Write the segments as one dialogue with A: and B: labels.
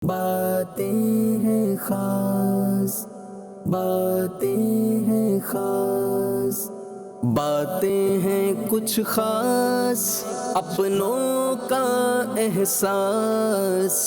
A: باتیں ہیں خاص، باتیں ہیں خاص، باتیں ہیں کچھ خاص، اپنوں کا احساس،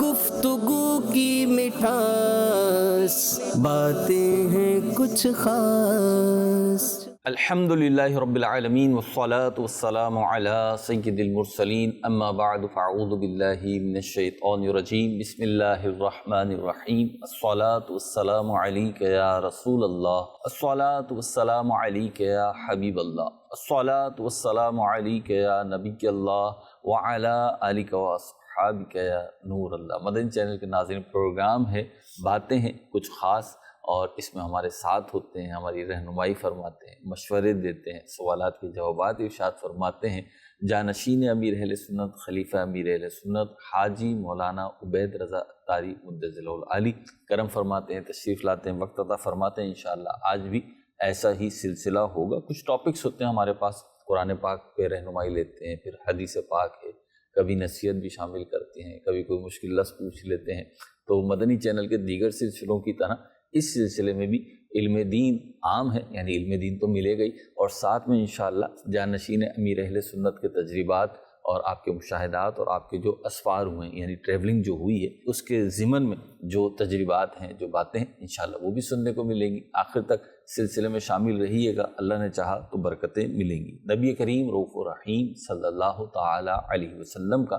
A: گفتگو کی مٹھاس، باتیں ہیں کچھ خاص۔
B: الحمدللہ رب العالمین والصلاة والسلام علی سید المرسلین، اما بعد فاعوذ باللہ من الشیطان الرجیم، بسم اللہ الرحمن الرحیم۔ الصلاة والسلام علیک یا رسول اللہ، الصلاة والسلام علیک یا حبیب اللہ، الصلاة والسلام علیک یا نبی اللہ وعلی آلک واصحابک یا نور اللہ۔ مدنی چینل کے ناظرین، پروگرام ہے باتیں ہیں کچھ خاص، اور اس میں ہمارے ساتھ ہوتے ہیں، ہماری رہنمائی فرماتے ہیں، مشورے دیتے ہیں، سوالات کے جوابات ارشاد فرماتے ہیں جانشین امیر اہل سنت، خلیفہ امیر اہل سنت حاجی مولانا عبید رضا اتاری مدظل العالی کرم فرماتے ہیں، تشریف لاتے ہیں، وقت عطا فرماتے ہیں۔ انشاءاللہ آج بھی ایسا ہی سلسلہ ہوگا۔ کچھ ٹاپکس ہوتے ہیں ہمارے پاس، قرآن پاک پہ رہنمائی لیتے ہیں، پھر حدیث پاک ہے، کبھی نصیحت بھی شامل کرتے ہیں، کبھی کوئی مشکل لفظ پوچھ لیتے ہیں۔ تو مدنی چینل کے دیگر سلسلوں کی طرح اس سلسلے میں بھی علم دین عام ہے، یعنی علم دین تو ملے گئی، اور ساتھ میں انشاءاللہ جانشین امیر اہل سنت کے تجربات اور آپ کے مشاہدات اور آپ کے جو اسفار ہوئے ہیں، یعنی ٹریولنگ جو ہوئی ہے اس کے ضمن میں جو تجربات ہیں، جو باتیں ہیں، انشاءاللہ وہ بھی سننے کو ملیں گی۔ آخر تک سلسلے میں شامل رہیے گا، اللہ نے چاہا تو برکتیں ملیں گی۔ نبی کریم رؤوف الرحیم صلی اللہ تعالی علیہ وسلم کا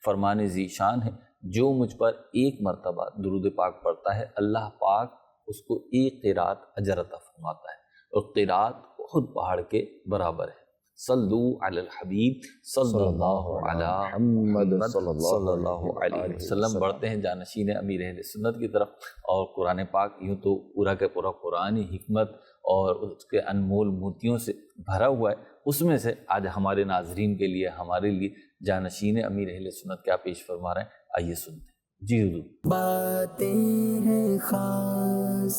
B: فرمان ذی شان ہے، جو مجھ پر ایک مرتبہ درود پاک پڑھتا ہے، اللہ پاک اس کو ایک قرات اجر عطا فرماتا ہے، اور قرات خود پہاڑ کے برابر ہے۔ صلو علی الحبیب صلی اللہ علی محمد صلی اللہ علیہ وسلم۔ بڑھتے ہیں جانشین امیر اہل سنت کی طرف، اور قرآن پاک یوں تو پورا کا پورا قرآن حکمت اور اس کے انمول موتیوں سے بھرا ہوا ہے۔ اس میں سے آج ہمارے ناظرین کے لیے، ہمارے لیے جانشین امیر اہل سنت کیا پیش فرما رہے ہیں، آئیے سنتے ہیں۔ جی حضور۔
A: باتیں ہیں خاص،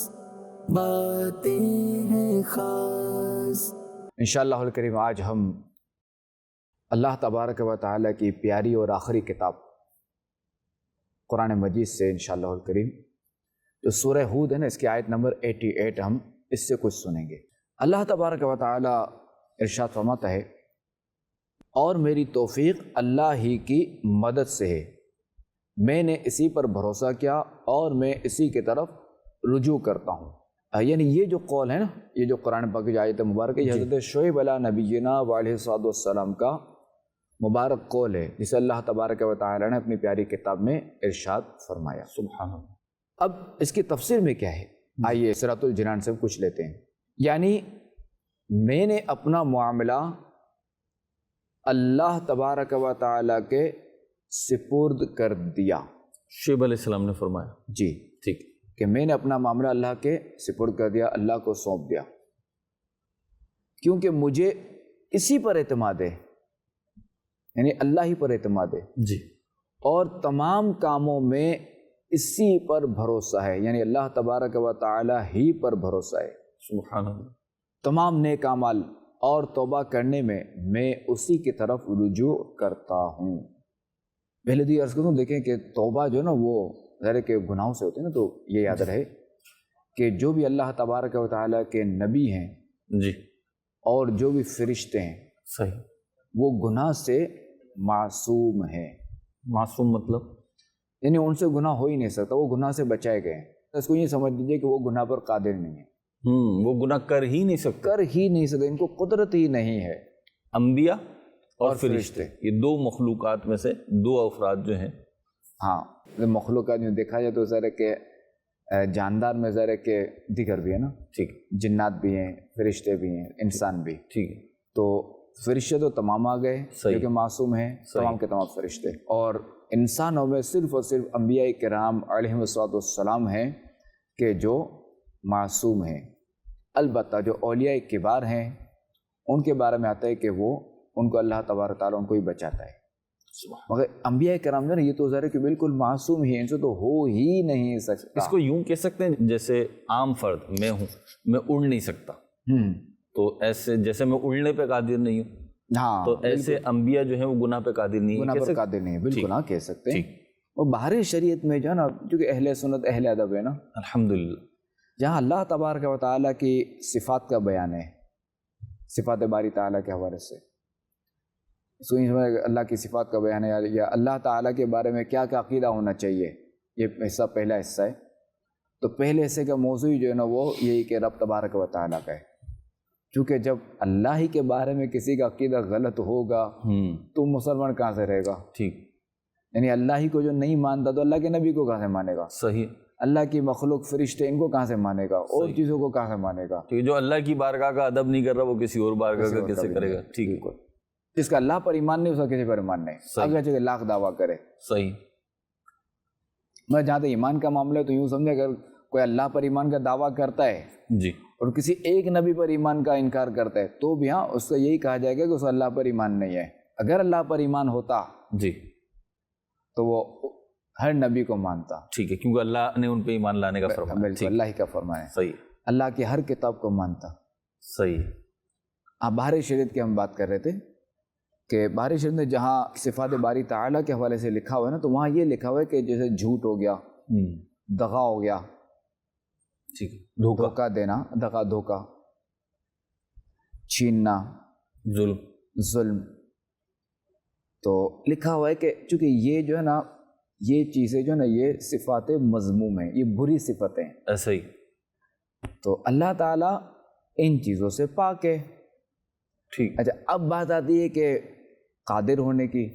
A: باتیں ہیں خاص۔
C: انشاءاللہ الکریم آج ہم اللہ تبارک و تعالیٰ کی پیاری اور آخری کتاب قرآن مجید سے انشاءاللہ الکریم جو سورہ ہود ہے نا، اس کی آیت نمبر 88 ہم اس سے کچھ سنیں گے۔ اللہ تبارک و تعالیٰ ارشاد فرماتا ہے، اور میری توفیق اللہ ہی کی مدد سے ہے، میں نے اسی پر بھروسہ کیا اور میں اسی کی طرف رجوع کرتا ہوں۔ یعنی یہ جو قول ہے نا، یہ جو قرآن پاک کی آیت مبارک ہے، یہ حضرت شعیب علیہ نبینا علیہ السلام کا مبارک قول ہے، جسے اللہ تبارک و تعالی نے اپنی پیاری کتاب میں ارشاد فرمایا۔
B: سبحان اللہ۔
C: اب اس کی تفسیر میں کیا ہے، آئیے سورۃ الجنان سے کچھ لیتے ہیں۔ یعنی میں نے اپنا معاملہ اللہ تبارک و تعالی کے سپرد کر دیا۔
B: شعیب علیہ السلام نے فرمایا،
C: جی
B: ٹھیک،
C: کہ میں نے اپنا معاملہ اللہ کے سپرد کر دیا، اللہ کو سونپ دیا، کیونکہ مجھے اسی پر اعتماد ہے، یعنی اللہ ہی پر اعتماد ہے،
B: جی،
C: اور تمام کاموں میں اسی پر بھروسہ ہے، یعنی اللہ تبارک و تعالی ہی پر بھروسہ ہے۔
B: سبحان اللہ۔
C: تمام نیک اعمال اور توبہ کرنے میں میں اسی کی طرف رجوع کرتا ہوں۔ پہلے دی عرض کروں، دیکھیں کہ توبہ جو نا وہ ظاہر کہ گناہوں سے ہوتے ہیں نا، تو یہ یاد رہے کہ جو بھی اللہ تبارک و تعالیٰ کے نبی ہیں
B: جی،
C: اور جو بھی فرشتے ہیں،
B: صحیح۔
C: وہ گناہ سے معصوم ہیں،
B: معصوم مطلب؟
C: یعنی ان سے گناہ ہو ہی نہیں سکتا، وہ گناہ سے بچائے گئے ہیں۔ اس کو یہ سمجھ لیجیے کہ وہ گناہ پر قادر نہیں ہے،
B: وہ گناہ کر ہی نہیں سکتے،
C: کر ہی نہیں سکتے، ان کو قدرت ہی نہیں ہے۔
B: انبیاء اور
C: اور
B: فرشتے، یہ دو مخلوقات میں سے دو افراد جو ہیں۔
C: ہاں، مخلوقات جو دیکھا جائے تو ظاہر ہے کہ جاندار میں ظاہر ہے کہ دیگر بھی ہے نا،
B: ٹھیک،
C: جنات بھی ہیں، فرشتے بھی ہیں، انسان بھی۔
B: ٹھیک ہے،
C: تو فرشتے تو تمام آ گئے
B: صحیح،
C: جو کہ معصوم ہیں، تمام کے تمام فرشتے، اور انسانوں میں صرف اور صرف انبیاء کرام علیہ السلام ہیں کہ جو معصوم ہیں۔ البتہ جو اولیاء کبار ہیں ان کے بارے میں آتا ہے کہ وہ ان کو اللہ تبارک تعالیٰ ان کو ہی بچاتا ہے، مگر انبیاء کرام جو ہے یہ تو ظاہر ہے کہ بالکل معصوم ہی ہیں، ان سے تو ہو ہی نہیں سکتا۔
B: اس کو یوں کہہ سکتے ہیں، جیسے عام فرد میں ہوں، میں اڑ نہیں سکتا، تو ایسے جیسے میں اڑنے پہ قادر نہیں ہوں،
C: ہاں،
B: تو ایسے انبیاء جو ہیں وہ گناہ پہ قادر نہیں ہیں،
C: گناہ پر قادر نہیں ہے، بالکل ہاں کہہ سکتے ہیں۔ اور باہر شریعت میں جو ہے نا، چونکہ اہل سنت اہل ادب ہے نا،
B: الحمدللہ،
C: جہاں اللہ تبارک و تعالیٰ کی صفات کا بیان ہے، صفات باری تعالیٰ کے حوالے سے، اللہ کی صفات کا بیان ہے یا اللہ تعالیٰ کے بارے میں کیا کیا عقیدہ ہونا چاہیے، یہ حصہ پہلا حصہ ہے. تو پہلے حصے کا موضوع جو ہے نا وہ یہی کہ رب تبارک و تعالیٰ کا ہے. چونکہ جب اللہ ہی کے بارے میں کسی کا عقیدہ غلط ہوگا تو مسلمان کہاں سے رہے گا؟
B: ٹھیک،
C: یعنی اللہ ہی کو جو نہیں مانتا تو اللہ کے نبی کو کہاں سے مانے گا؟
B: صحیح.
C: اللہ کی مخلوق فرشتے ان کو کہاں سے مانے گا؟ اور چیزوں کو کہاں سے مانے گا؟
B: ٹھیک، جو اللہ کی بارگاہ کا ادب نہیں کر رہا وہ کسی اور بارگاہ کا کیسے کرے گا؟ ٹھیک ہے.
C: جس کا اللہ پر ایمان نہیں اس کا کسی پر ایمان نہیں، اگرچہ لاکھ دعویٰ کرے.
B: صحیح.
C: میں جہاں تک ایمان کا معاملہ ہے تو یوں سمجھے اگر کوئی اللہ پر ایمان کا دعویٰ کرتا ہے
B: جی
C: اور کسی ایک نبی پر ایمان کا انکار کرتا ہے تو بھی ہاں اس سے یہی کہا جائے گا کہ اس کو اللہ پر ایمان نہیں ہے. اگر اللہ پر ایمان ہوتا
B: جی
C: تو وہ ہر نبی کو مانتا.
B: ٹھیک ہے، کیونکہ اللہ نے ان پہ ایمان لانے کا فرمایا.
C: بالکل اللہ ہی کا فرمان ہے.
B: صحیح.
C: اللہ کی ہر کتاب کو مانتا.
B: صحیح.
C: آپ باہر شریعت کی ہم بات کر رہے تھے کہ باہر شریعت میں جہاں صفات باری تعالیٰ کے حوالے سے لکھا ہوا ہے نا تو وہاں یہ لکھا ہوا ہے کہ جیسے جھوٹ ہو گیا، دغا ہو گیا،
B: ٹھیک،
C: دھوکہ دینا، دغا دھوکہ، چھیننا، ظلم. تو لکھا ہوا ہے کہ چونکہ یہ جو ہے نا یہ چیزیں جو ہے نا یہ صفات مذموم ہیں، یہ بری صفتیں ہیں.
B: ایسا ہی.
C: تو اللہ تعالیٰ ان چیزوں سے پاک ہے.
B: ٹھیک.
C: اچھا اب بات آتی ہے کہ قادر ہونے کی،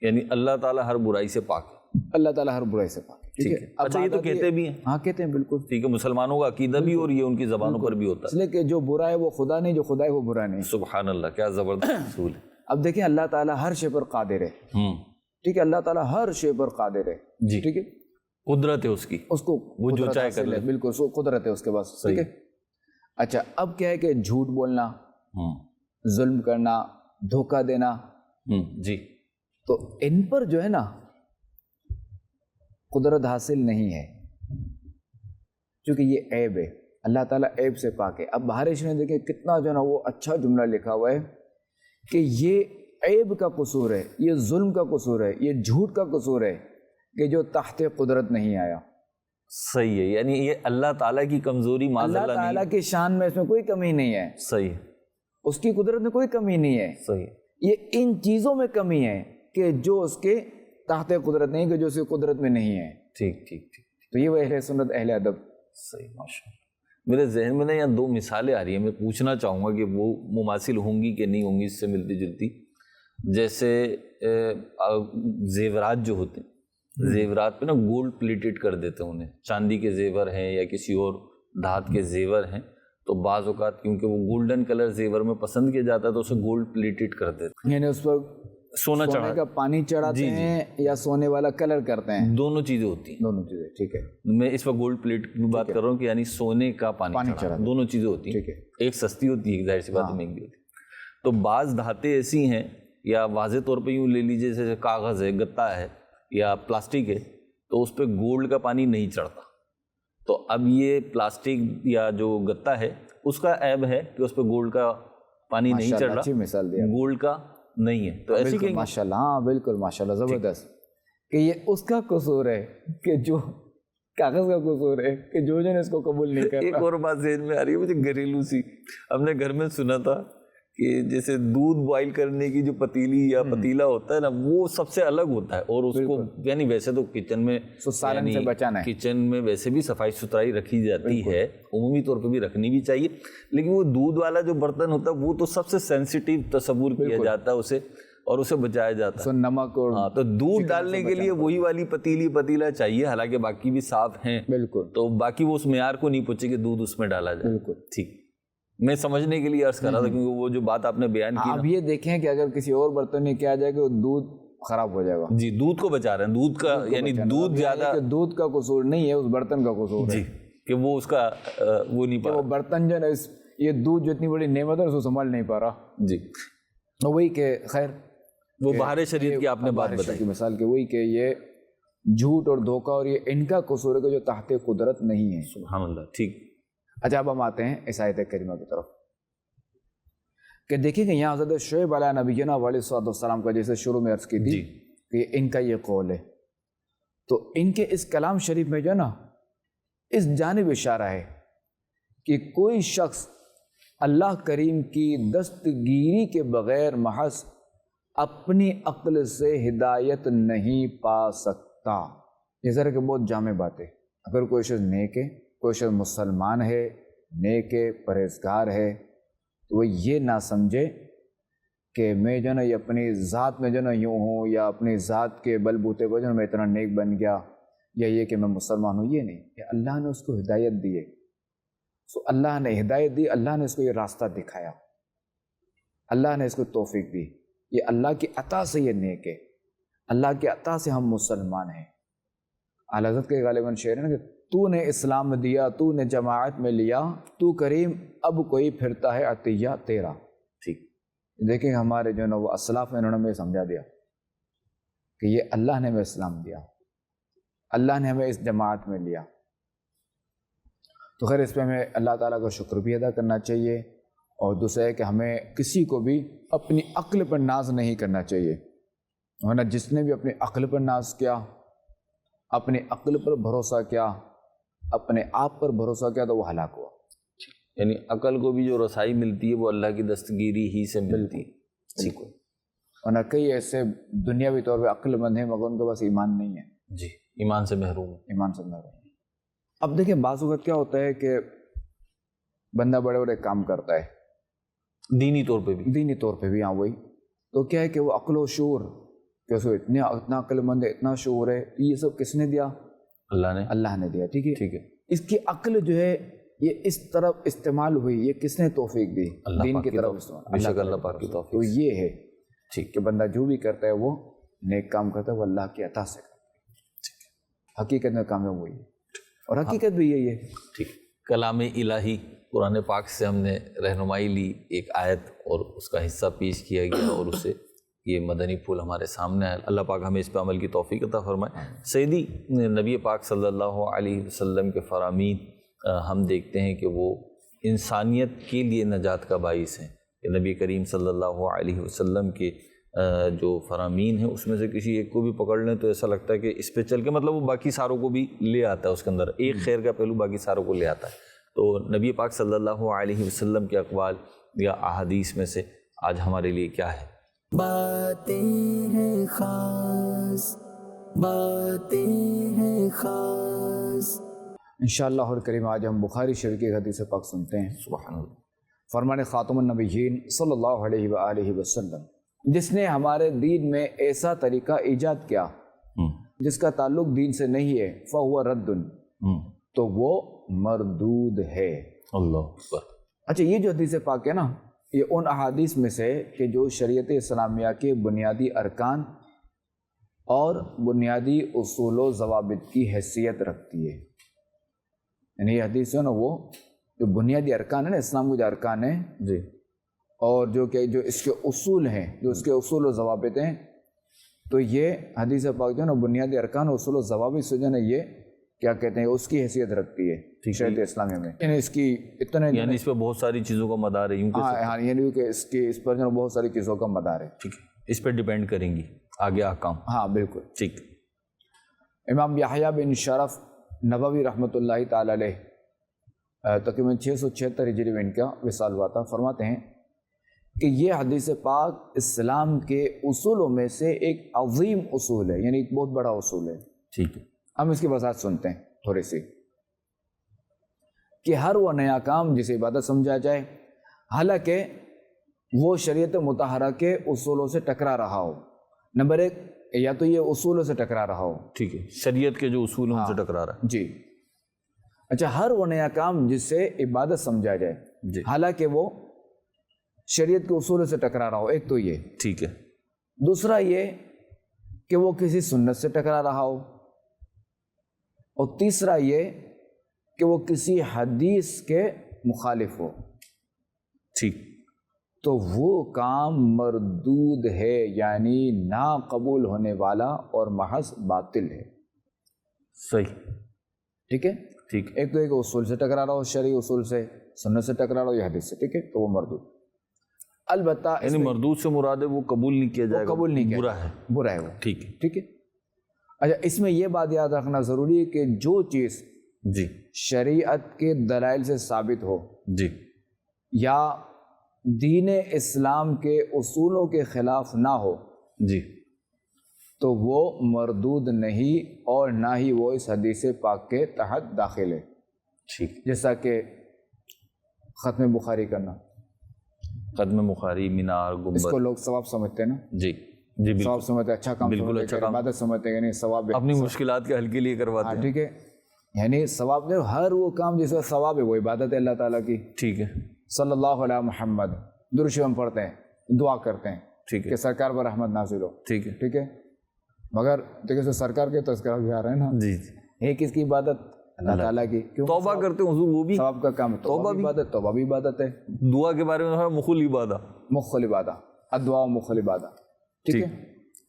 B: یعنی اللہ تعالیٰ ہر برائی سے پاک ہے.
C: اللہ تعالیٰ ہر برائی سے پاک ہے. ٹھیک ہے.
B: اچھا یہ تو کہتے بھی ہیں.
C: ہاں کہتے ہیں بالکل.
B: ٹھیک ہے، مسلمانوں کا عقیدہ بھی اور یہ ان کی زبانوں پر بھی ہوتا ہے.
C: اس لیے کہ جو برا ہے وہ خدا نہیں، جو خدا ہے وہ برا نہیں.
B: سبحان اللہ، کیا زبردست اصول ہے.
C: اب دیکھیں اللہ تعالیٰ ہر شے پر قادر ہے. ٹھیک ہے، اللہ تعالیٰ ہر شے پر قادر ہے.
B: جی
C: ٹھیک ہے،
B: قدرت ہے اس کی،
C: اس کو
B: وہ جو چاہے کر لے.
C: بالکل سو قدرت ہے اس کے پاس. ٹھیک ہے. اچھا اب کیا ہے کہ جھوٹ بولنا، ظلم کرنا، دھوکہ دینا،
B: جی
C: تو ان پر جو ہے نا قدرت حاصل نہیں ہے کیونکہ یہ عیب ہے. اللہ تعالیٰ عیب سے پاک ہے. اب باہر میں دیکھیں کتنا جو ہے نا وہ اچھا جملہ لکھا ہوا ہے کہ یہ عیب کا قصور ہے، یہ ظلم کا قصور ہے، یہ جھوٹ کا قصور ہے کہ جو تحت قدرت نہیں آیا.
B: صحیح ہے، یعنی یہ اللہ تعالیٰ کی کمزوری معاذ
C: اللہ تعالیٰ کی شان میں اس میں کوئی کمی نہیں ہے.
B: صحیح.
C: اس کی قدرت میں کوئی کمی نہیں ہے.
B: صحیح.
C: یہ ان چیزوں میں کمی ہے کہ جو اس کے تحت قدرت نہیں، کہ جو اس کی قدرت میں نہیں ہے.
B: ٹھیک ٹھیک ٹھیک.
C: تو یہ وہ اہل سنت اہل ادب.
B: صحیح، ماشاء اللہ. میرے ذہن میں نا یہاں دو مثالیں آ رہی ہیں، میں پوچھنا چاہوں گا کہ وہ مماثل ہوں گی کہ نہیں ہوں گی اس سے ملتی جلتی. جیسے زیورات جو ہوتے ہیں، زیورات پہ نا گولڈ پلیٹڈ کر دیتے ہیں انہیں، چاندی کے زیور ہیں یا کسی اور دھات کے زیور ہیں تو بعض اوقات کیونکہ وہ گولڈن کلر زیور میں پسند کیا جاتا ہے تو اسے گولڈ پلیٹڈ کر دیتے ہیں،
C: یعنی اس پر
B: سونا
C: سونے کا پانی چڑھاتے ہیں یا سونے والا کلر کرتے ہیں.
B: دونوں چیزیں ہوتی ہیں.
C: دونوں چیزیں. ٹھیک ہے.
B: میں اس وقت گولڈ پلیٹ کی بات کر رہا ہوں کہ یعنی سونے کا پانی چڑھا، دونوں چیزیں ہوتی ہیں.
C: ٹھیک ہے.
B: ایک سستی ہوتی ہے، ظاہر سی بات ہے مہنگی ہوتی ہے. تو بعض دھاتیں ایسی ہیں یا واضح طور پہ یوں لے لیجیے جیسے کاغذ ہے، گتا ہے یا پلاسٹک ہے تو اس پہ گولڈ کا پانی نہیں چڑھتا. تو اب یہ پلاسٹک یا جو گتا ہے اس کا عیب ہے کہ اس پہ گولڈ کا پانی نہیں چڑھ رہا.
C: اچھی مثال دیا.
B: گولڈ کا نہیں ہے تو ایسی کہ
C: ماشاء اللہ. ہاں بالکل ماشاء اللہ، زبردست. کہ یہ اس کا قصور ہے کہ جو کاغذ کا قصور ہے کہ جو جن اس کو قبول نہیں کرتا.
B: ایک اور بات ذہن میں آ رہی ہے مجھے گھریلو سی. ہم نے گھر میں سنا تھا کہ جیسے دودھ بوائل کرنے کی جو پتیلی یا پتیلا ہوتا ہے نا وہ سب سے الگ ہوتا ہے اور اس کو یعنی ویسے تو کچن میں
C: سالن سے بچانا ہے،
B: کچن میں ویسے بھی صفائی ستھرائی رکھی جاتی ہے، عمومی طور پہ بھی رکھنی بھی چاہیے، لیکن وہ دودھ والا جو برتن ہوتا ہے وہ تو سب سے سینسیٹیو تصور کیا جاتا ہے اسے اور اسے بچایا جاتا ہے.
C: نمک اور
B: تو دودھ ڈالنے کے لیے وہی والی پتیلا چاہیے، حالانکہ باقی بھی صاف ہیں.
C: بالکل.
B: تو باقی وہ اس معیار کو نہیں پہنچے کہ دودھ اس میں ڈالا جائے.
C: بالکل
B: ٹھیک. میں سمجھنے کے لیے عرض کر رہا تھا کیونکہ وہ جو بات آپ نے بیان کی.
C: اب یہ دیکھیں کہ اگر کسی اور برتن میں کیا جائے گا دودھ خراب ہو جائے گا.
B: جی دودھ کو بچا رہے ہیں، دودھ کا یعنی دودھ زیادہ،
C: دودھ کا قصور نہیں ہے، اس برتن کا قصور ہے.
B: جی کہ وہ اس کا وہ نہیں پا رہا.
C: وہ برتن جو ہے یہ دودھ جو اتنی بڑی نعمت ہے اس کو سنبھال نہیں پا رہا.
B: جی
C: وہی کہ خیر
B: وہ باہر شریعت کی آپ نے بات بتائی
C: کی مثال کہ وہی کہ یہ جھوٹ اور دھوکہ اور یہ ان کا قصور ہے کہ جو تحت قدرت نہیں ہے.
B: سبحان اللہ. ٹھیک.
C: اچھا اب ہم آتے ہیں اس آیت کریمہ کی طرف کہ دیکھیں کہ یہاں حضرت شعیب علیہ نبینا علیہ الصلوۃ والسلام کا جیسے شروع میں عرض کی تھی کہ ان کا یہ قول ہے تو ان کے اس کلام شریف میں جو ہے نا اس جانب اشارہ ہے کہ کوئی شخص اللہ کریم کی دستگیری کے بغیر محض اپنی عقل سے ہدایت نہیں پا سکتا۔ یہ ذرا کہ بہت جامع بات ہے۔ اگر کوئی شخص نیک ہے، کوئی شخص مسلمان ہے، نیک ہے، پرہیزگار ہے، تو وہ یہ نہ سمجھے کہ میں جو ہے نا یہ اپنی ذات میں جو ہے نا یوں ہوں، یا اپنی ذات کے بل بوتے پر جو ہے نا میں اتنا نیک بن گیا، یا یہ کہ میں مسلمان ہوں۔ یہ نہیں، کہ اللہ نے اس کو ہدایت دی ہے، سو اللہ نے ہدایت دی، اللہ نے اس کو یہ راستہ دکھایا، اللہ نے اس کو توفیق دی، یہ اللہ کی عطا سے یہ نیک ہے، اللہ کی عطا سے ہم مسلمان ہیں۔ اعلیٰ حضرت کے غالباً شعر ہے نا کہ تو نے اسلام دیا، تو نے جماعت میں لیا، تو کریم اب کوئی پھرتا ہے عطیہ تیرا۔ ٹھیک، دیکھیں ہمارے جو ہے نا وہ اسلاف میں انہوں نے ہمیں سمجھا دیا کہ یہ اللہ نے ہمیں اسلام دیا، اللہ نے ہمیں اس جماعت میں لیا۔ تو خیر اس پہ ہمیں اللہ تعالیٰ کا شکر بھی ادا کرنا چاہیے، اور دوسرا ہے کہ ہمیں کسی کو بھی اپنی عقل پر ناز نہیں کرنا چاہیے، ورنہ جس نے بھی اپنی عقل پر ناز کیا، اپنی عقل پر بھروسہ کیا، اپنے آپ پر بھروسہ کیا، تو وہ ہلاک ہوا۔
B: یعنی عقل کو بھی جو رسائی ملتی ہے وہ اللہ کی دستگیری ہی سے ملتی ہے۔
C: بالکل، ورنہ کئی ایسے دنیاوی طور پہ عقل مند ہیں مگر ان کے پاس ایمان نہیں ہے،
B: جی، ایمان سے محروم ہے۔
C: ایمان سے محروم۔ اب دیکھیں بعض اوقات کیا ہوتا ہے کہ بندہ بڑے بڑے کام کرتا ہے،
B: دینی طور پہ بھی،
C: دینی طور پہ بھی، ہاں وہی تو کیا ہے کہ وہ عقل و شعور، کہ اس کو اتنا عقل مند ہے، اتنا شعور ہے، یہ سب کس نے دیا؟ اللہ نے دیا۔ ٹھیک ہے،
B: ٹھیک ہے،
C: اس کی عقل جو ہے یہ اس طرف استعمال ہوئی، یہ کس نے توفیق دی؟ دین کی طرف استعمال،
B: اللہ پاک کی توفیق۔
C: تو یہ ہے
B: ٹھیک
C: کہ بندہ جو بھی کرتا ہے وہ نیک کام کرتا ہے، وہ اللہ کی عطا سے کرتا ہے، حقیقت میں کامیاب وہی ہے، اور حقیقت بھی یہی ہے۔
B: ٹھیک، کلام الہی قرآن پاک سے ہم نے رہنمائی لی، ایک آیت اور اس کا حصہ پیش کیا گیا، اور اسے یہ مدنی پھول ہمارے سامنے ہے۔ اللہ پاک ہمیں اس پہ عمل کی توفیق عطا فرمائے۔ سیدی نبی پاک صلی اللہ علیہ وسلم کے فرامین ہم دیکھتے ہیں کہ وہ انسانیت کے لیے نجات کا باعث ہیں، کہ نبی کریم صلی اللہ علیہ وسلم کے جو فرامین ہیں اس میں سے کسی ایک کو بھی پکڑ لیں تو ایسا لگتا ہے کہ اس پہ چل کے مطلب وہ باقی ساروں کو بھی لے آتا ہے، اس کے اندر ایک خیر کا پہلو باقی ساروں کو لے آتا ہے۔ تو نبی پاک صلی اللہ علیہ وسلم کے اقوال یا احادیث میں سے آج ہمارے لیے کیا ہے؟
A: باتیں ہیں خاص، باتیں ہیں خاص۔
C: انشاءاللہ الکریم آج ہم بخاری شریف کی حدیث پاک سنتے ہیں۔
B: سبحان اللہ۔
C: فرمان خاتم النبیین صلی اللہ علیہ وآلہ وسلم، جس نے ہمارے دین میں ایسا طریقہ ایجاد کیا جس کا تعلق دین سے نہیں ہے، فَهُوَ رَدٌ، تو وہ مردود ہے۔
B: اللہ اکبر۔
C: اچھا، یہ جو حدیث پاک ہے نا، یہ ان احادیث میں سے کہ جو شریعت اسلامیہ کے بنیادی ارکان اور بنیادی اصول و ضوابط کی حیثیت رکھتی ہے۔ یعنی یہ حدیث جو ہے نا وہ جو بنیادی ارکان ہے نا، اسلام کے جو ارکان ہیں
B: جی،
C: اور جو اس کے اصول ہیں، جو اس کے اصول و ضوابط ہیں، تو یہ حدیث پاک جو ہے نا بنیادی ارکان اور اصول و ضوابط سے جو ہے نا یہ کیا کہتے ہیں، اس کی حیثیت رکھتی ہے شریعت اسلامیہ میں۔ یعنی اس کی اتنے
B: یعنی اس پہ بہت ساری چیزوں کا مدار ہے،
C: ہاں، یعنی کہ اس پر جو ہے بہت ساری چیزوں کا مدار ہے۔
B: ٹھیک ہے، اس پہ ڈیپینڈ کریں گی آگے احکام۔
C: ہاں بالکل۔
B: ٹھیک۔
C: امام یحییٰ بن شرف نبوی رحمۃ اللہ تعالی علیہ تقریباً 676 ہجری میں ان کا وصال ہوا تھا، فرماتے ہیں کہ یہ حدیث پاک اسلام کے اصولوں میں سے ایک عظیم اصول ہے، یعنی ایک بہت بڑا اصول ہے۔
B: ٹھیک ہے،
C: ہم اس کی وضاحت سنتے ہیں تھوڑی سی، کہ ہر وہ نیا کام جسے عبادت سمجھا جائے، حالانکہ وہ شریعت مطہرہ کے اصولوں سے ٹکرا رہا ہو۔ نمبر ایک، یا تو یہ اصولوں سے ٹکرا رہا ہو،
B: ٹھیک ہے، شریعت کے جو اصول ہیں ان سے ٹکرا رہا ہے۔
C: جی۔ اچھا، ہر وہ نیا کام جس سے عبادت سمجھا جائے،
B: جی،
C: حالانکہ وہ شریعت کے اصولوں سے ٹکرا رہا ہو، ایک تو یہ۔
B: ٹھیک ہے،
C: دوسرا یہ کہ وہ کسی سنت سے ٹکرا رہا ہو، اور تیسرا یہ کہ وہ کسی حدیث کے مخالف ہو،
B: ٹھیک،
C: تو وہ کام مردود ہے، یعنی ناقبول ہونے والا اور محض باطل ہے۔
B: صحیح،
C: ٹھیک ہے،
B: ٹھیک،
C: ایک تو ایک اصول سے ٹکرا رہا ہو، شرعی اصول سے، سنت سے ٹکرا رہا ہو یا حدیث سے، ٹھیک ہے، تو وہ مردود۔ البتہ
B: یعنی مردود سے مراد ہے وہ قبول نہیں کیا جائے گا،
C: قبول نہیں کیا
B: برا ہے،
C: برا ہے وہ،
B: ٹھیک ہے،
C: ٹھیک ہے۔ اچھا اس میں یہ بات یاد رکھنا ضروری ہے کہ جو چیز
B: جی
C: شریعت کے دلائل سے ثابت ہو
B: جی
C: یا دین اسلام کے اصولوں کے خلاف نہ ہو
B: جی
C: تو وہ مردود نہیں اور نہ ہی وہ اس حدیث پاک کے تحت داخل ہے.
B: ٹھیک.
C: جیسا کہ ختم بخاری کرنا،
B: ختم بخاری، مینار،
C: اس
B: گنبد،
C: کو لوگ ثواب سمجھتے ہیں نا.
B: جی جی بالکل
C: ثواب سمجھتے ہیں، اچھا کام
B: بالکل
C: سمجھتے
B: اچھا
C: ہیں،
B: کام،
C: عبادت سمجھتے ہیں کہ نہیں ثواب ہے.
B: اپنی مشکلات کے حل کے لیے کرواتے
C: ہاں
B: ہیں.
C: ٹھیک ہے، یعنی ثواب جو ہر وہ کام جس کا ثواب ہے وہ عبادت ہے اللہ تعالیٰ کی.
B: ٹھیک ہے
C: صلی اللہ علیہ محمد درود شریف ہم پڑھتے ہیں، دعا کرتے ہیں
B: ٹھیک
C: کہ
B: ہے
C: سرکار پر رحمت نازل ہو.
B: ٹھیک ہے.
C: ٹھیک ہے، مگر دیکھیں سرکار کے تذکرہ بھی آ رہے ہیں نا.
B: جی جی.
C: ایک اس کی عبادت اللہ تعالیٰ کی، کیوں؟
B: توبہ کرتے ہیں حضور، وہ بھی
C: ثواب کا کام ہے. توبہ بھی عبادت، توبہ بھی عبادت ہے.
B: دعا کے بارے میں مخل عبادت.
C: مخل عبادت، الدعاء مخل عبادت. ٹھیک ہے.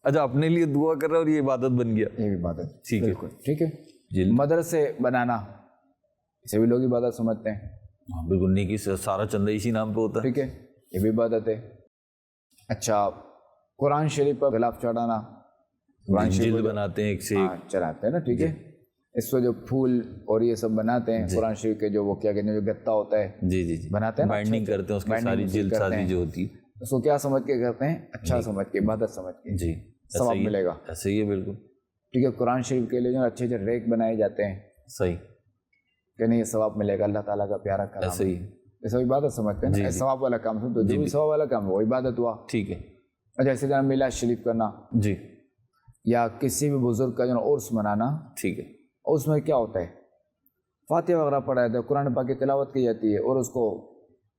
B: اچھا اپنے لیے دعا کر رہا ہے اور یہ عبادت بن گیا.
C: یہ بھی عبادت.
B: ٹھیک ہے.
C: بالکل ٹھیک ہے.
B: جی
C: مدرسے بنانا اسے بھی لوگ عبادت سمجھتے ہیں.
B: ہاں بالکل، نیکی سے سارا چندہ اسی نام پہ ہوتا ہے.
C: ٹھیک ہے، یہ بھی عبادت ہے. اچھا قرآن شریف پر غلاف چڑھانا، قرآن شریف
B: جلد بناتے ہیں ایک سے ایک.
C: چڑھاتے ہیں نا. ٹھیک ہے، اس کو جو پھول اور یہ سب بناتے ہیں قرآن شریف کے، جو وہ کیا کہتے ہیں جو گتا ہوتا ہے
B: جی جی جی
C: بناتے ہیں نا،
B: بائنڈنگ کرتے ہیں اس کی ساری جلد سازی جو ہوتی ہے.
C: اس کو کیا سمجھ کے کرتے ہیں؟ اچھا سمجھ کے، عبادت سمجھ کے.
B: جی
C: ثواب ملے گا.
B: ایسے ہی ہے بالکل.
C: ٹھیک ہے، قرآن شریف کے لیے جو اچھے اچھے ریک بنائے جاتے ہیں
B: صحیح.
C: کہ نہیں یہ ثواب ملے گا، اللہ تعالیٰ کا پیارا کلام.
B: ایسے ہی.
C: یہ سب عبادت سمجھتے ہیں نا، ثواب والا کام تو جو بھی ثواب والا کام ہے وہ عبادت ہوا.
B: ٹھیک ہے.
C: جیسے جناب میلاد شریف کرنا
B: جی
C: یا کسی بھی بزرگ کا جو عرس منانا،
B: ٹھیک ہے.
C: اور اس میں کیا ہوتا ہے؟ فاتحہ وغیرہ پڑھا جاتا ہے، قرآن پاک کی تلاوت کی جاتی ہے، اور اس کو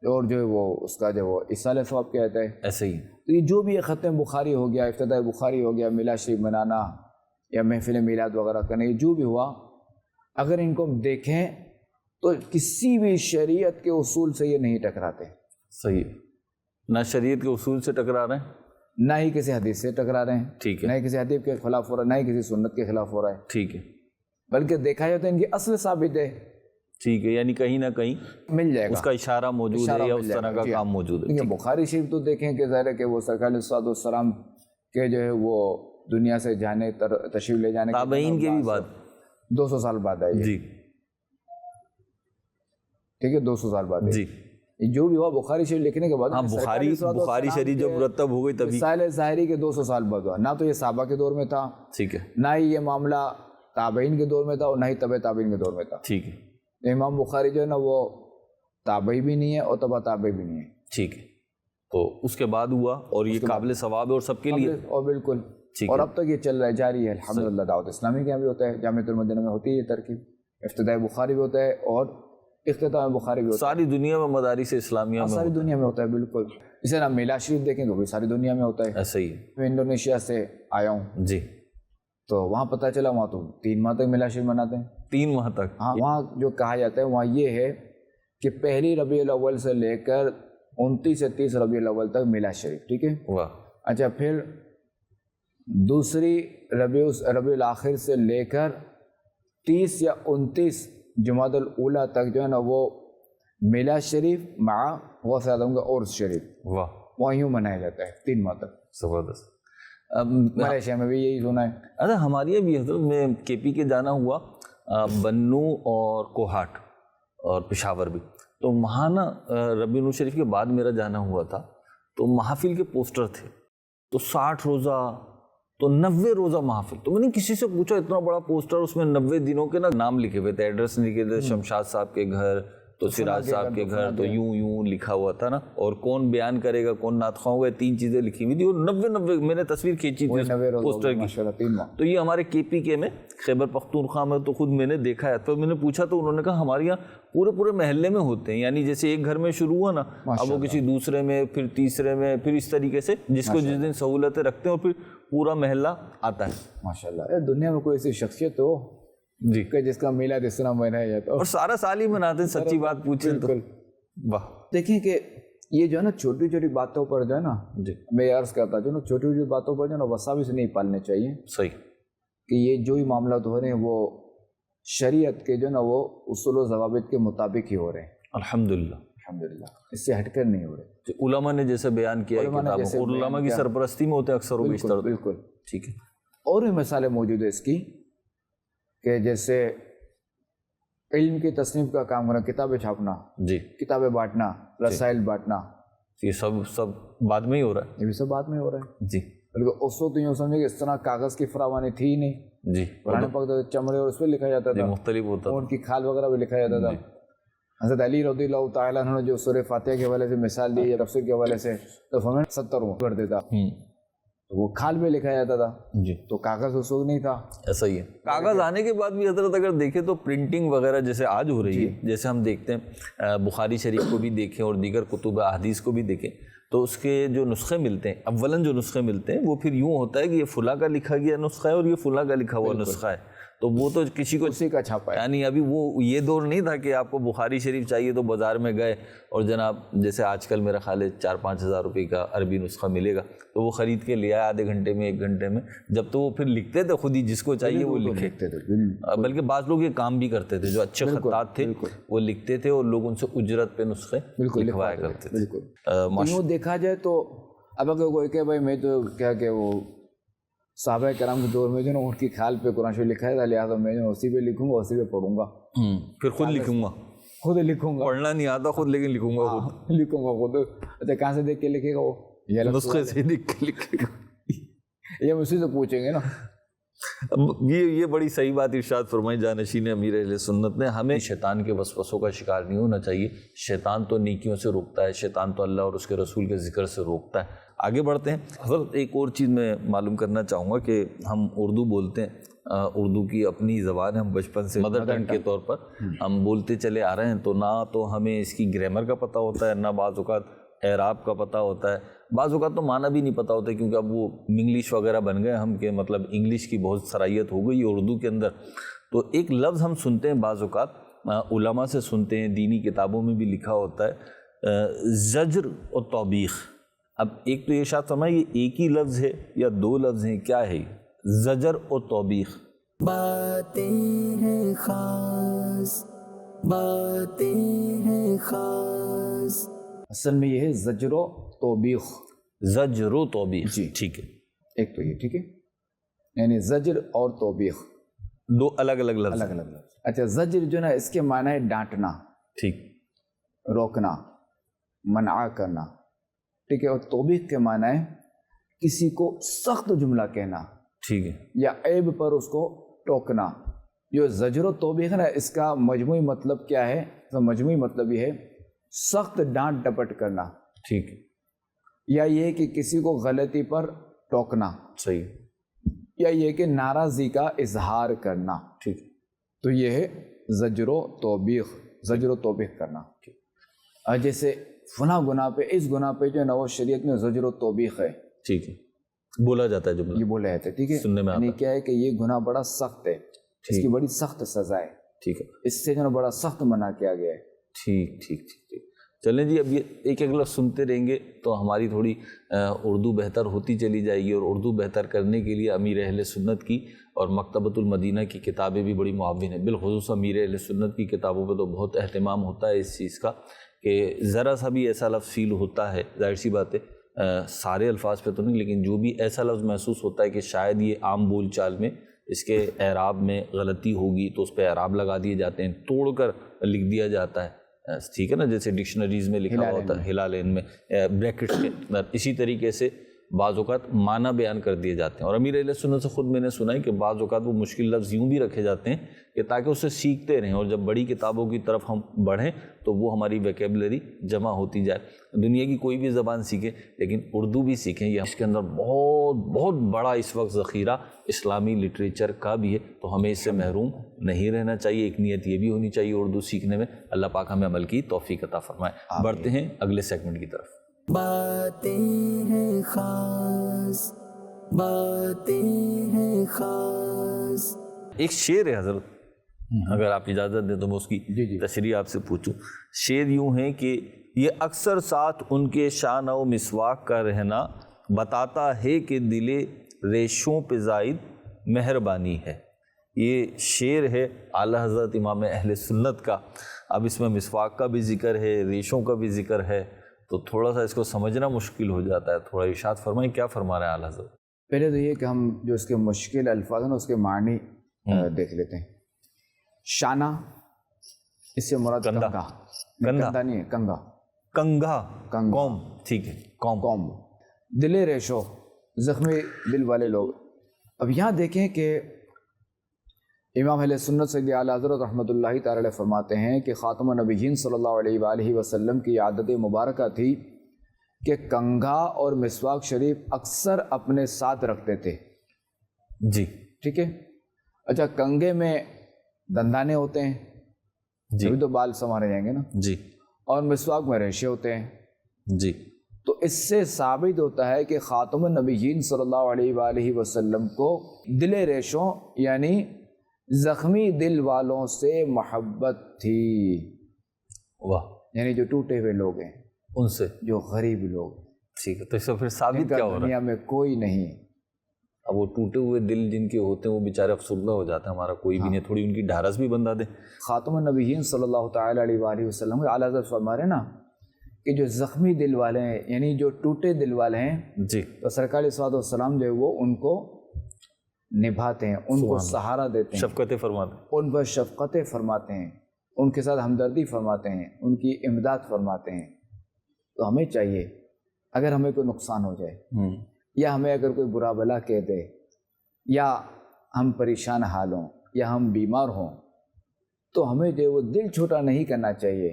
C: اور جو ہے وہ اس کا جو وہ اصالہ ثواب کیا جاتا ہے.
B: ایسے ہی.
C: تو یہ جو بھی ختم بخاری ہو گیا، افتتاح بخاری ہو گیا، میلاد شریف منانا یا محفل میلاد وغیرہ کرنا، یہ جو بھی ہوا، اگر ان کو ہم دیکھیں تو کسی بھی شریعت کے اصول سے یہ نہیں ٹکراتے.
B: صحیح ہے. نہ شریعت کے اصول سے ٹکرا رہے ہیں،
C: نہ ہی کسی حدیث سے ٹکرا رہے ہیں.
B: ٹھیک ہے.
C: نہ ہی کسی حدیث کے خلاف ہو رہا ہے، نہ ہی کسی سنت کے خلاف ہو رہا ہے.
B: ٹھیک ہے.
C: بلکہ دیکھا جائے تو ان کی اصل ثابت ہے.
B: ٹھیک ہے، یعنی کہیں نہ کہیں
C: مل جائے گا،
B: اس کا اشارہ موجود ہے یا اس طرح کا کام موجود ہے.
C: کیونکہ بخاری شریف تو دیکھیں کہ ظاہر ہے کہ وہ سرکار علیہ السلام کے جو ہے وہ دنیا سے جانے تشریف لے جانے
B: تابعین کی بھی بات
C: 200 سال بعد آئی.
B: جی
C: ٹھیک ہے، 200 سال بعد.
B: جی
C: جو بھی ہوا بخاری شریف لکھنے کے بعد،
B: ہاں بخاری شریف جب مرتب ہو گئی تبھی
C: رسالہ ظاہری کے 200 سال بعد ہوا. نہ تو یہ صحابہ کے دور میں تھا،
B: ٹھیک ہے،
C: نہ ہی یہ معاملہ تابعین کے دور میں تھا، اور نہ ہی تبع تابعین کے دور میں تھا.
B: ٹھیک ہے.
C: امام بخاری جو ہے نا وہ تابعی بھی نہیں ہے اور تبع تابعی بھی نہیں ہے.
B: ٹھیک ہے. تو اس کے بعد ہوا اور یہ قابل ثواب ہے اور سب کے لیے.
C: اور بالکل، اور اب تک یہ چل رہا ہے، جاری ہے الحمدللہ. دعوت اسلامی کے یہاں بھی ہوتا ہے، جامعۃ المدینہ میں ہوتی ہے یہ ترکیب. افتتاح بخاری بھی ہوتا ہے اور اختتام بخاری بھی ہوتا ہے.
B: ساری دنیا میں مدارس اسلامیہ میں
C: ساری دنیا میں ہوتا ہے. بالکل. اسے نا میلاد شریف دیکھیں تو بھی ساری دنیا میں ہوتا ہے.
B: ایسا ہی ہے.
C: میں انڈونیشیا سے آیا ہوں
B: جی،
C: تو وہاں پتہ چلا وہاں تو 3 ماہ تک میلاد شریف مناتے ہیں.
B: 3 ماہ تک.
C: ہاں، وہاں جو کہا جاتا ہے وہاں یہ ہے کہ پہلی ربیع الاول سے لے کر 29 سے 30 ربیع الاول تک میلاد شریف. ٹھیک ہے.
B: واہ.
C: اچھا، پھر دوسری ربیع الاخر سے لے کر 30 یا 29 جمادی الاولیٰ تک جو ہے نا وہ میلاد شریف مع غوث اعظم کا عرس شریف
B: واہ
C: وہاں یوں منایا جاتا ہے 3 ماہ تک.
B: زبردست.
C: ملیشیا میں بھی یہی سنا ہے.
B: اچھا ہمارے یہاں بھی حضرت میں کے پی کے جانا ہوا، بنو اور کوہاٹ اور پشاور بھی، تو وہاں نا ربیع الاول شریف کے بعد میرا جانا ہوا تھا، تو محافل کے پوسٹر تھے، تو 60 روزہ تو 90 روزہ محافل. تو میں نے کسی سے پوچھا اتنا بڑا پوسٹر، اس میں 90 دنوں کے نا نام لکھے ہوئے تھے، ایڈریس لکھے تھے، شمشاد صاحب کے گھر تو سراج صاحب کے گھر تو یوں لکھا ہوا تھا نا، اور کون بیان کرے گا، کون نعت خواہ ہوگا، 3 چیزیں لکھی ہوئی تھی، اور 90 میں نے تصویر کھینچی تھی پوسٹر کی. تو یہ ہمارے کے پی کے میں خیبر پختونخوا میں تو خود میں نے دیکھا ہے. تو میں نے پوچھا تو انہوں نے کہا ہمارے یہاں پورے محلے میں ہوتے ہیں، یعنی جیسے ایک گھر میں شروع ہوا نا، اب وہ کسی دوسرے میں، پھر تیسرے میں، پھر اس طریقے سے جس کو جس دن سہولتیں رکھتے ہیں، اور پھر پورا محلہ آتا ہے.
C: ماشاءاللہ. دنیا میں کوئی ایسی شخصیت ہو
B: جی
C: کہ جس کا میلاد اس طرح منایا جاتا ہے،
B: اور سارا سال ہی مناتے ہیں. سچی بات پوچھیں تو واہ.
C: دیکھیں کہ یہ جو ہے نا چھوٹی چھوٹی باتوں پر جو ہے نا،
B: جی
C: میں عرض کرتا جو نا چھوٹی چھوٹی باتوں پر جو ہے نا وساوس نہیں پالنے چاہیے.
B: صحیح.
C: کہ یہ جو ہی معاملات ہو رہے ہیں وہ شریعت کے جو ہے نا وہ اصول و ضوابط کے مطابق ہی ہو رہے ہیں.
B: الحمدللہ
C: الحمدللہ، اس سے ہٹ کر نہیں ہو رہے.
B: علماء نے جیسے بیان کیا ہے کتابوں، علماء کی سرپرستی میں ہوتے ہیں اکثر و بیشتر.
C: بالکل
B: ٹھیک ہے.
C: اور بھی مثالیں موجود ہے اس کی کہ جیسے علم کی تصنیف کا کام کرنا، کتابیں چھاپنا،
B: جی
C: کتابیں بانٹنا، رسائل بانٹنا،
B: یہ سب بعد میں ہی ہو رہا ہے.
C: یہ بھی سب بعد میں ہو رہا ہے.
B: جی
C: بلکہ اس وقت یوں سمجھے کہ اس طرح کاغذ کی فراوانی تھی ہی نہیں.
B: جی
C: قرآن پاک تو چمڑے اور اس پہ لکھا جاتا تھا،
B: مختلف ہوتا
C: اونٹ کی کھال وغیرہ بھی لکھا جاتا تھا. حضرت علی رضی اللہ تعالیٰ عنہ نے جو سورہ فاتحہ کے حوالے سے مثال دی یا تفسیر کے حوالے سے تو فرمایا 70 کر دیتا، تو وہ کھال پہ لکھا جاتا تھا.
B: جی
C: تو کاغذ اس وقت نہیں تھا.
B: ایسا ہی ہے. کاغذ آنے کے بعد بھی حضرت اگر دیکھیں تو پرنٹنگ وغیرہ جیسے آج ہو رہی ہے، جیسے ہم دیکھتے ہیں بخاری شریف کو بھی دیکھیں اور دیگر کتب احادیث کو بھی دیکھیں تو اس کے جو نسخے ملتے ہیں، اولاً جو نسخے ملتے ہیں وہ پھر یوں ہوتا ہے کہ یہ فلاں کا لکھا گیا نسخہ ہے اور یہ فلاں کا لکھا ہوا نسخہ ہے. تو وہ تو کسی کو
C: اسی کا چھاپا ہے.
B: یعنی ابھی وہ یہ دور نہیں تھا کہ آپ کو بخاری شریف چاہیے تو بازار میں گئے اور جناب جیسے آج کل میرا خیال ہے 4-5 ہزار روپے کا عربی نسخہ ملے گا تو وہ خرید کے لے آئے آدھے گھنٹے میں 1 گھنٹے میں. جب تو وہ پھر لکھتے تھے خود ہی، جس کو چاہیے وہ لکھتے تھے. بلکہ بعض لوگ یہ کام بھی کرتے تھے، جو اچھے خطاط تھے وہ لکھتے تھے اور لوگ ان سے اجرت پہ نسخے لکھوایا کرتے تھے.
C: بالکل. یوں دیکھا جائے تو اب اگر کوئی کہ بھائی میں تو کیا کہ وہ صحابہ کرام کے دور میں جو نا اونٹ کی کھال پہ قرآن شریف لکھا ہے تھا، لہٰذا میں اسی پہ لکھوں گا، اسی پہ پڑھوں گا،
B: پھر خود لکھوں گا.
C: خود لکھوں گا.
B: پڑھنا نہیں آتا خود، لیکن لکھوں گا خود.
C: لکھوں گا خود. اچھا کہاں سے دیکھ کے لکھے گا وہ؟
B: نسخے سے دیکھ کے لکھے گا.
C: یہ ہم اسی سے پوچھیں گے نا.
B: یہ بڑی صحیح بات ارشاد فرمائی جانشین امیر اہل سنت نے. ہمیں شیطان کے وسوسوں کا شکار نہیں ہونا چاہیے. شیطان تو نیکیوں سے روکتا ہے، شیطان تو اللہ اور اس کے رسول کے ذکر سے روکتا ہے. آگے بڑھتے ہیں. حضرت ایک اور چیز میں معلوم کرنا چاہوں گا کہ ہم اردو بولتے ہیں، اردو کی اپنی زبان ہے، ہم بچپن سے مدر ٹنگ کے طور پر ہم بولتے چلے آ رہے ہیں، تو نہ تو ہمیں اس کی گرامر کا پتہ ہوتا ہے، نہ بعض اوقات اعراب کا پتہ ہوتا ہے، بعض اوقات تو معنی بھی نہیں پتہ ہوتا کیونکہ اب وہ انگلش وغیرہ بن گئے ہم کہ مطلب انگلش کی بہت صلاحیت ہو گئی اردو کے اندر. تو ایک لفظ ہم سنتے ہیں بعض اوقات علماء سے سنتے ہیں، دینی کتابوں میں بھی لکھا ہوتا ہے زجر و توبیخ. اب ایک تو یہ ارشاد فرمائے یہ ایک ہی لفظ ہے یا 2 لفظ ہیں، کیا ہے زجر و توبیخ؟
A: باتیں ہیں خاص، باتیں ہیں خاص.
C: اصل میں یہ ہے زجر و توبیخ.
B: زجر و توبیخ.
C: جی
B: ٹھیک ہے.
C: ایک تو یہ ٹھیک ہے، یعنی زجر اور توبیخ
B: 2 الگ الگ لفظ.
C: الگ الگ لفظ. اچھا زجر جو نا اس کے معنی ہے ڈانٹنا،
B: ٹھیک،
C: روکنا، منع کرنا. ٹھیک ہے. اور توبیخ کے معنی ہے کسی کو سخت جملہ کہنا،
B: ٹھیک ہے،
C: یا عیب پر اس کو ٹوکنا. جو زجر و توبیخ ہے نا اس کا مجموعی مطلب کیا ہے؟ تو مجموعی مطلب یہ ہے سخت ڈانٹ ڈپٹ کرنا،
B: ٹھیک ہے،
C: یا یہ کہ کسی کو غلطی پر ٹوکنا،
B: صحیح،
C: یا یہ کہ ناراضی کا اظہار کرنا.
B: ٹھیک.
C: تو یہ ہے زجر و توبیخ. زجر و توبیخ کرنا. اور جیسے فلاں گناہ پہ، اس گناہ پہ جو ہے نا وہ شریعت میں زجر و توبیخ ہے.
B: ٹھیک ہے، بولا جاتا ہے جملہ،
C: یہ بولا جاتا ہے. ٹھیک ہے.
B: سننے میں آتا
C: یعنی
B: ہے.
C: کیا ہے کہ یہ گناہ بڑا سخت ہے، اس کی بڑی سخت سزا ہے،
B: ٹھیک ہے،
C: اس سے جو ہے بڑا سخت منع کیا گیا ہے.
B: ٹھیک ٹھیک ٹھیک ٹھیک. چلیں جی، اب یہ ایک ایک لفظ سنتے رہیں گے تو ہماری تھوڑی اردو بہتر ہوتی چلی جائے گی. اور اردو بہتر کرنے کے لیے امیر اہل سنت کی اور مکتبۃ المدینہ کی کتابیں بھی بڑی معاون ہیں. بالخصوص امیر اہل سنت کی کتابوں پہ تو بہت اہتمام ہوتا ہے اس چیز کا کہ ذرا سا بھی ایسا لفظ فیل ہوتا ہے، ظاہر سی بات ہے سارے الفاظ پہ تو نہیں، لیکن جو بھی ایسا لفظ محسوس ہوتا ہے کہ شاید یہ عام بول چال میں اس کے اعراب میں غلطی ہوگی تو اس پہ اعراب لگا دیے جاتے ہیں، توڑ کر لکھ دیا جاتا ہے. ٹھیک ہے نا، جیسے ڈکشنریز میں لکھا ہوا ہوتا ہے ہلالین میں بریکٹس کے اندر، اسی طریقے سے بعض اوقات معنی بیان کر دیے جاتے ہیں. اور امیر اہل سنت سے خود میں نے سنا ہے کہ بعض اوقات وہ مشکل لفظ یوں بھی رکھے جاتے ہیں کہ تاکہ اسے سیکھتے رہیں، اور جب بڑی کتابوں کی طرف ہم بڑھیں تو وہ ہماری ویکیبلری جمع ہوتی جائے. دنیا کی کوئی بھی زبان سیکھیں لیکن اردو بھی سیکھیں. یہ اس کے اندر بہت بہت بڑا اس وقت ذخیرہ اسلامی لٹریچر کا بھی ہے، تو ہمیں اس سے محروم نہیں رہنا چاہیے. ایک نیت یہ بھی ہونی چاہیے اردو سیکھنے میں. اللہ پاک ہمیں عمل کی توفیق عطا فرمائے. بڑھتے ہیں اگلے سیگمنٹ کی طرف.
A: باتیں ہیں خاص، باتیں ہیں خاص.
B: ایک شعر ہے حضرت، اگر آپ اجازت دیں تو میں اس کی تشریح آپ سے پوچھوں. شعر یوں ہے کہ یہ اکثر ساتھ ان کے شان و مسواک کا رہنا بتاتا ہے کہ دل ریشوں پہ زائد مہربانی ہے. یہ شعر ہے اعلیٰ حضرت امام اہل سنت کا. اب اس میں مسواک کا بھی ذکر ہے، ریشوں کا بھی ذکر ہے، تو تھوڑا سا اس کو سمجھنا مشکل ہو جاتا ہے. تھوڑا ارشاد فرمائیں کیا فرما رہے ہیں اعلیٰ حضرت؟
C: پہلے تو یہ کہ ہم جو اس کے مشکل الفاظ ہیں اس کے معنی دیکھ لیتے ہیں. شانہ اس سے مراد کنگا. کنگا نہیں ہے، کنگا.
B: کنگا قوم، ٹھیک ہے،
C: قوم. دل ریشو زخمی دل والے لوگ. اب یہاں دیکھیں کہ امام اہل سنت سید اعلیٰ حضرت رحمۃ اللہ تعالی علیہ فرماتے ہیں کہ خاتم النبیین صلی اللہ علیہ وآلہ وسلم کی عادت مبارکہ تھی کہ کنگھا اور مسواک شریف اکثر اپنے ساتھ رکھتے تھے.
B: جی
C: ٹھیک ہے. اچھا، کنگھے میں دندانے ہوتے ہیں،
B: جی
C: ابھی تو بال سنوارے جائیں گے نا.
B: جی.
C: اور مسواک میں ریشے ہوتے ہیں.
B: جی.
C: تو اس سے ثابت ہوتا ہے کہ خاتم النبیین صلی اللہ علیہ وآلہ وسلم کو دل ریشوں یعنی زخمی دل والوں سے محبت تھی.
B: واہ.
C: یعنی جو ٹوٹے ہوئے لوگ ہیں،
B: ان سے،
C: جو غریب لوگ.
B: ٹھیک ہے. تو اس سے پھر ثابت کیا ہو رہا ہے؟
C: دنیا میں کوئی نہیں.
B: اب وہ ٹوٹے ہوئے دل جن کے ہوتے ہیں وہ بیچارے افسردہ ہو جاتے ہیں، ہمارا کوئی بھی نہیں، تھوڑی ان کی ڈھارس بھی بندھا دیں.
C: خاتم النبیین صلی اللہ تعالیٰ علیہ وآلہ وسلم کے اعلیٰ حضرت فرما رہے ہیں نا کہ جو زخمی دل والے ہیں یعنی جو ٹوٹے دل والے ہیں،
B: جی،
C: تو سرکار علیہ الصلوۃ والسلام جو ہے وہ ان کو نبھاتے ہیں، ان کو سہارا دیتے ہیں،
B: شفقتیں فرماتے ہیں،
C: ان پر شفقتیں فرماتے ہیں، ان کے ساتھ ہمدردی فرماتے ہیں، ان کی امداد فرماتے ہیں. تو ہمیں چاہیے اگر ہمیں کوئی نقصان ہو جائے یا ہمیں اگر کوئی برا بلا کہہ دے یا ہم پریشان حال ہوں یا ہم بیمار ہوں تو ہمیں جو وہ دل چھوٹا نہیں کرنا چاہیے.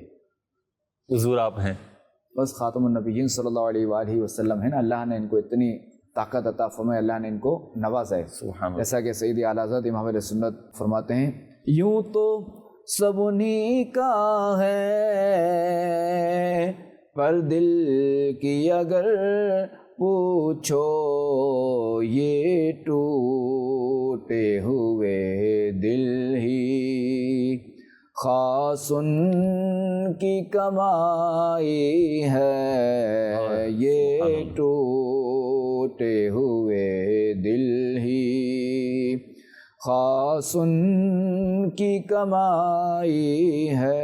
B: حضور آپ ہیں،
C: بس خاتم النبیین صلی اللہ علیہ وآلہ وسلم ہے نا، اللہ نے ان کو اتنی طاقت عطا فرمائے، اللہ نے ان کو نوازا ہے.
B: سبحان اللہ.
C: جیسا کہ سید اعلیٰ حضرت امام اہل سنت فرماتے ہیں، یوں تو سب انہی کا ہے پر دل کی اگر پوچھو یہ ٹوٹے ہوئے دل ہی خاص ان کی کمائی ہے، یہ ٹوٹے ہوئے دل ہی خاص ان کی کمائی ہے.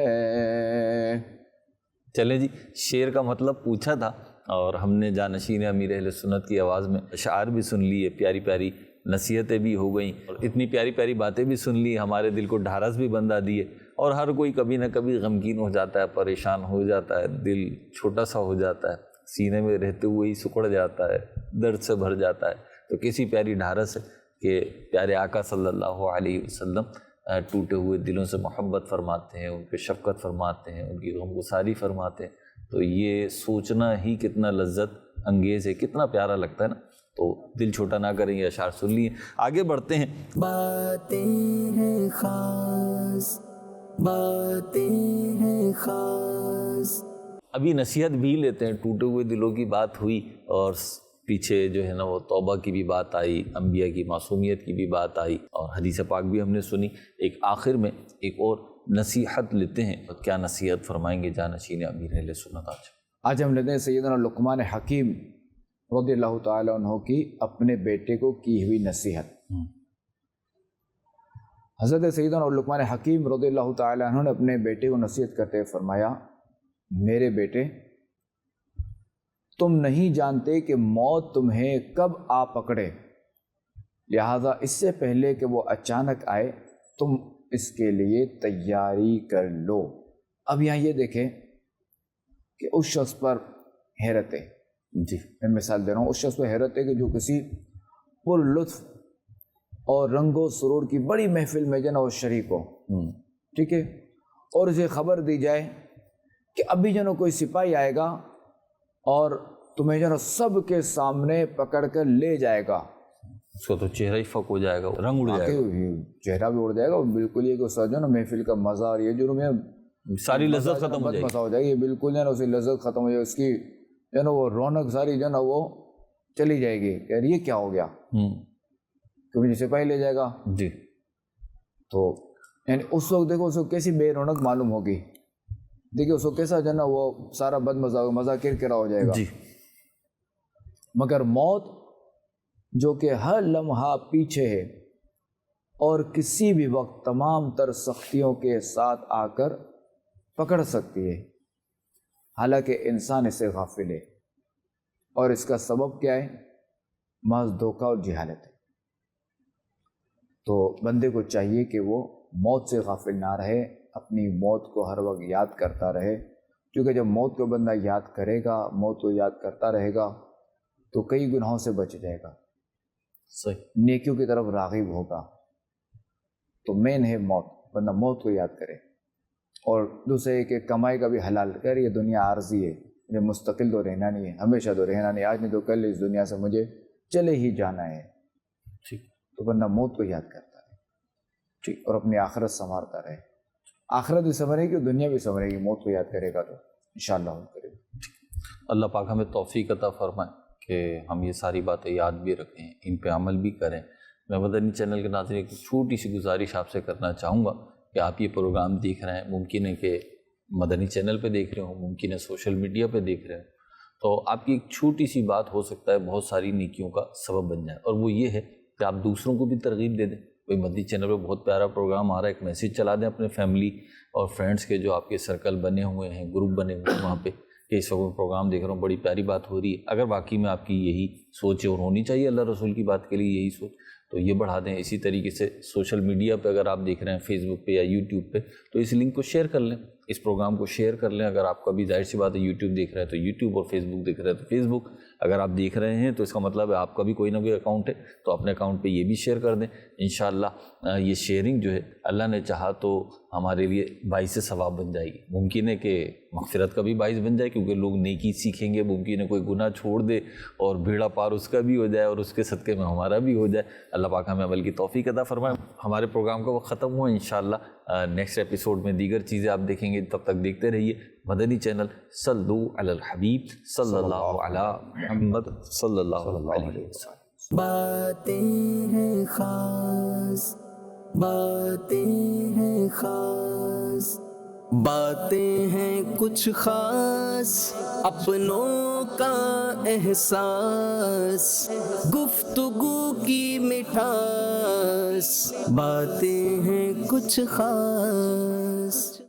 B: چلیں جی، شعر کا مطلب پوچھا تھا اور ہم نے جانشین امیر اہل سنت کی آواز میں اشعار بھی سن لیے، پیاری پیاری نصیحتیں بھی ہو گئیں اور اتنی پیاری پیاری باتیں بھی سن لی، ہمارے دل کو ڈھارس بھی بندھا دیے. اور ہر کوئی کبھی نہ کبھی غمگین ہو جاتا ہے، پریشان ہو جاتا ہے، دل چھوٹا سا ہو جاتا ہے، سینے میں رہتے ہوئے ہی سکڑ جاتا ہے، درد سے بھر جاتا ہے. تو کیسی پیاری ڈھارس ہے کہ پیارے آقا صلی اللہ علیہ وسلم ٹوٹے ہوئے دلوں سے محبت فرماتے ہیں، ان پہ شفقت فرماتے ہیں، ان کی غمگساری فرماتے ہیں. تو یہ سوچنا ہی کتنا لذت انگیز ہے، کتنا پیارا لگتا ہے نا. تو دل چھوٹا نہ کریں، یہ اشعار سن لیے. آگے بڑھتے ہیں.
A: باتیں ہیں خاص، باتیں ہیں خاص.
B: ابھی نصیحت بھی لیتے ہیں، ٹوٹے ہوئے دلوں کی بات ہوئی اور پیچھے جو ہے نا وہ توبہ کی بھی بات آئی، انبیاء کی معصومیت کی بھی بات آئی اور حدیث پاک بھی ہم نے سنی. ایک آخر میں ایک اور نصیحت لیتے ہیں. کیا نصیحت فرمائیں گے جانشین امیر اہل سنت؟
C: آج ہم لیتے ہیں سیدنا لقمان حکیم رضی اللہ تعالیٰ عنہ کی اپنے بیٹے کو کی ہوئی نصیحت. حضرت سیدنا لقمان حکیم رضی اللہ تعالیٰ عنہ نے اپنے بیٹے کو نصیحت کرتے ہوئے فرمایا، میرے بیٹے، تم نہیں جانتے کہ موت تمہیں کب آ پکڑے، لہذا اس سے پہلے کہ وہ اچانک آئے تم اس کے لیے تیاری کر لو. اب یہاں یہ دیکھیں کہ اس شخص پر حیرت ہے.
B: جی،
C: میں مثال دے رہا ہوں، اس شخص پر حیرت ہے کہ جو کسی پر لطف اور رنگ و سرور کی بڑی محفل میں جو نا وہ شریک ہو، ٹھیک ہے، اور اسے خبر دی جائے کہ ابھی جو نا کوئی سپاہی آئے گا اور تمہیں جو نا سب کے سامنے پکڑ کر لے جائے گا.
B: اس کا تو چہرہ ہی فک ہو جائے گا، رنگ اڑ جائے گا،
C: چہرہ بھی اڑ جائے گا. بالکل یہ کہ جو نا محفل کا مزہ اور یہ جو میں
B: ساری لذت ختم ہو جائے گی،
C: مزہ ہو جائے گی. یہ بالکل جو نا اسی لذت ختم ہو جائے گی، اس کی جو نا وہ رونق ساری جو نا وہ چلی جائے گی. یار یہ کیا ہو گیا، کبھی جسے پہلے لے جائے گا.
B: جی،
C: تو یعنی اس وقت دیکھو اس کو کیسی بے رونق معلوم ہوگی. دیکھیے اس کو کیسا جو نا وہ سارا بد مزہ ہوگا، مزہ کرکرا ہو جائے گا.
B: جی.
C: مگر موت جو کہ ہر لمحہ پیچھے ہے اور کسی بھی وقت تمام تر سختیوں کے ساتھ آ کر پکڑ سکتی ہے، حالانکہ انسان اس سے غافل ہے. اور اس کا سبب کیا ہے محض دھوکہ اور جہالت ہے۔ تو بندے کو چاہیے کہ وہ موت سے غافل نہ رہے، اپنی موت کو ہر وقت یاد کرتا رہے، کیونکہ جب موت کو بندہ یاد کرے گا، موت کو یاد کرتا رہے گا تو کئی گناہوں سے بچ جائے گا،
B: صحیح،
C: نیکیوں کی طرف راغب ہوگا۔ تو مین ہے موت، بندہ موت کو یاد کرے۔ اور دوسرے کہ کمائی کا بھی حلال کر، یہ دنیا عارضی ہے، یہ مستقل تو رہنا نہیں ہے، ہمیشہ تو رہنا نہیں، آج نہیں تو کل اس دنیا سے مجھے چلے ہی جانا ہے۔
B: ٹھیک،
C: تو بندہ موت کو یاد کرتا رہے، ٹھیک، اور اپنی آخرت سنوارتا رہے۔ آخرت بھی سنورے گی، دنیا بھی سنورے گی، موت کو یاد کرے گا تو انشاءاللہ کرے گا۔
B: اللہ پاک ہمیں توفیق عطا فرمائے کہ ہم یہ ساری باتیں یاد بھی رکھیں، ان پہ عمل بھی کریں۔ میں مدنی چینل کے ناظرین ایک چھوٹی سی گزارش آپ سے کرنا چاہوں گا کہ آپ یہ پروگرام دیکھ رہے ہیں، ممکن ہے کہ مدنی چینل پہ دیکھ رہے ہوں، ممکن ہے سوشل میڈیا پہ دیکھ رہے ہوں، تو آپ کی ایک چھوٹی سی بات ہو سکتا ہے بہت ساری نیکیوں کا سبب بن جائے، اور وہ یہ ہے کہ آپ دوسروں کو بھی ترغیب دے دیں۔ کوئی مدنی چینل پہ بہت پیارا پروگرام آ رہا ہے، ایک میسیج چلا دیں اپنے فیملی اور فرینڈس کے، جو آپ کے سرکل بنے ہوئے ہیں، گروپ بنے ہوئے ہیں وہاں پہ، کہ اس وقت پروگرام دیکھ رہا ہوں، بڑی پیاری بات ہو رہی ہے۔ اگر واقعی میں آپ کی یہی سوچ ہے، اور ہونی چاہیے اللہ رسول کی بات کے لیے یہی سوچ، تو یہ بڑھا دیں۔ اسی طریقے سے سوشل میڈیا پہ اگر آپ دیکھ رہے ہیں، فیس بک پہ یا یوٹیوب پہ، تو اس لنک کو شیئر کر لیں، اس پروگرام کو شیئر کر لیں۔ اگر آپ کا بھی ظاہر سی بات ہے یوٹیوب دیکھ رہے ہیں تو یوٹیوب، اور فیس بک دیکھ رہے ہیں تو فیس بک، اگر آپ دیکھ رہے ہیں تو اس کا مطلب ہے آپ کا بھی کوئی نہ کوئی اکاؤنٹ ہے، تو اپنے اکاؤنٹ پہ یہ بھی شیئر کر دیں۔ انشاءاللہ یہ شیئرنگ جو ہے اللہ نے چاہا تو ہمارے لیے باعث ثواب بن جائے گی، ممکن ہے کہ مغفرت کا بھی باعث بن جائے، کیونکہ لوگ نیکی سیکھیں گے، ممکن ہے کوئی گناہ چھوڑ دے اور بیڑا پار اس کا بھی ہو جائے، اور اس کے صدقے میں ہمارا بھی ہو جائے۔ اللہ پاک ہمیں عمل کی توفیق عطا فرمائے۔ ہمارے پروگرام کا وقت ختم ہوا، انشاءاللہ نیکسٹ ایپیسوڈ میں دیگر چیزیں آپ دیکھیں گے، تب تک دیکھتے رہیے مدنی چینل۔ صلو علی الحبیب صلی اللہ علی محمد صلی اللہ علیہ وسلم۔
A: باتیں ہیں خاص، باتیں ہیں خاص، باتیں ہیں کچھ خاص، اپنوں کا احساس، گفتگو کی مٹھاس، باتیں ہیں کچھ خاص۔